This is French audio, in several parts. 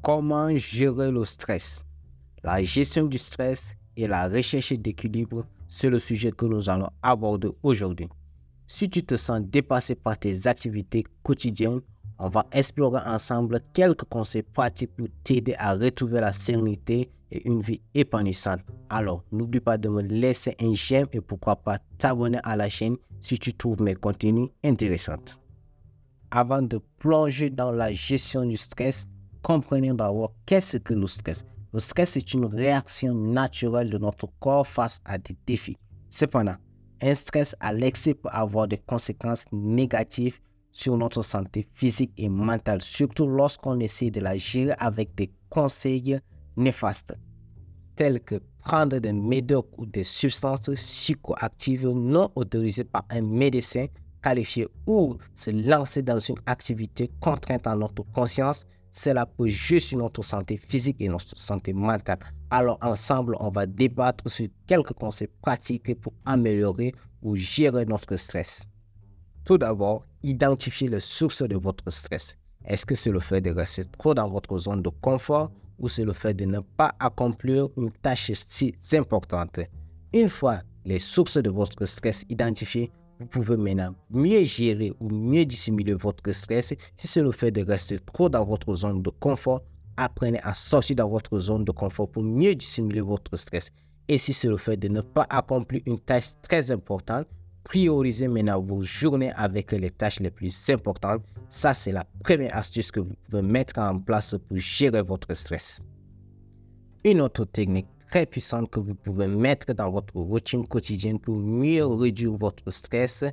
Comment gérer le stress? La gestion du stress et la recherche d'équilibre, c'est le sujet que nous allons aborder aujourd'hui. Si tu te sens dépassé par tes activités quotidiennes, on va explorer ensemble quelques conseils pratiques pour t'aider à retrouver la sérénité et une vie épanouissante. Alors, n'oublie pas de me laisser un j'aime et pourquoi pas t'abonner à la chaîne si tu trouves mes contenus intéressants. Avant de plonger dans la gestion du stress, comprenez d'abord qu'est-ce que le stress. Le stress est une réaction naturelle de notre corps face à des défis. Cependant, un stress à l'excès peut avoir des conséquences négatives sur notre santé physique et mentale, surtout lorsqu'on essaie de la gérer avec des conseils néfastes, tels que prendre des médocs ou des substances psychoactives non autorisées par un médecin qualifié ou se lancer dans une activité contrainte à notre conscience. Cela peut jouer sur notre santé physique et notre santé mentale. Alors ensemble, on va débattre sur quelques conseils pratiques pour améliorer ou gérer notre stress. Tout d'abord, identifiez les sources de votre stress. Est-ce que c'est le fait de rester trop dans votre zone de confort ou c'est le fait de ne pas accomplir une tâche si importante? Une fois les sources de votre stress identifiées, vous pouvez maintenant mieux gérer ou mieux dissimuler votre stress. Si c'est le fait de rester trop dans votre zone de confort, apprenez à sortir dans votre zone de confort pour mieux dissimuler votre stress. Et si c'est le fait de ne pas accomplir une tâche très importante, priorisez maintenant vos journées avec les tâches les plus importantes. Ça, c'est la première astuce que vous pouvez mettre en place pour gérer votre stress. Une autre technique très puissante que vous pouvez mettre dans votre routine quotidienne pour mieux réduire votre stress,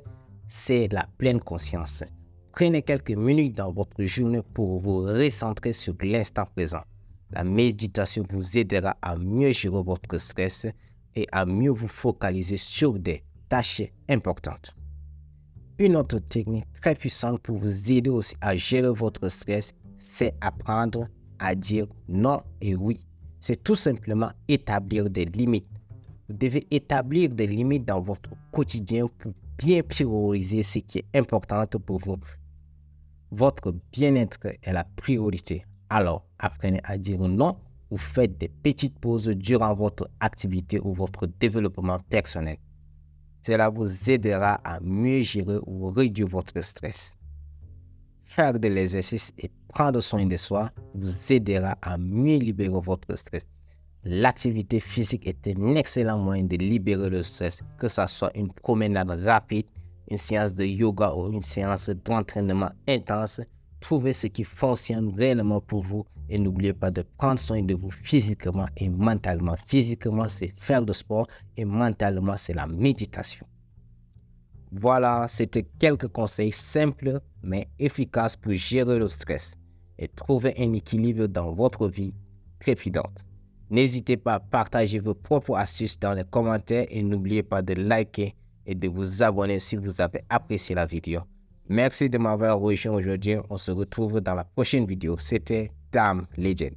c'est la pleine conscience. Prenez quelques minutes dans votre journée pour vous recentrer sur l'instant présent. La méditation vous aidera à mieux gérer votre stress et à mieux vous focaliser sur des tâches importantes. Une autre technique très puissante pour vous aider aussi à gérer votre stress, c'est apprendre à dire non et oui. C'est tout simplement établir des limites. Vous devez établir des limites dans votre quotidien pour bien prioriser ce qui est important pour vous. Votre bien-être est la priorité. Alors, apprenez à dire non ou faites des petites pauses durant votre activité ou votre développement personnel. Cela vous aidera à mieux gérer ou réduire votre stress. Faire de l'exercice et prendre soin de soi vous aidera à mieux libérer votre stress. L'activité physique est un excellent moyen de libérer le stress, que ce soit une promenade rapide, une séance de yoga ou une séance d'entraînement intense. Trouvez ce qui fonctionne réellement pour vous et n'oubliez pas de prendre soin de vous physiquement et mentalement. Physiquement, c'est faire du sport et mentalement, c'est la méditation. Voilà, c'était quelques conseils simples mais efficaces pour gérer le stress et trouver un équilibre dans votre vie trépidante. N'hésitez pas à partager vos propres astuces dans les commentaires et n'oubliez pas de liker et de vous abonner si vous avez apprécié la vidéo. Merci de m'avoir rejoint aujourd'hui. On se retrouve dans la prochaine vidéo. C'était Dame Legend.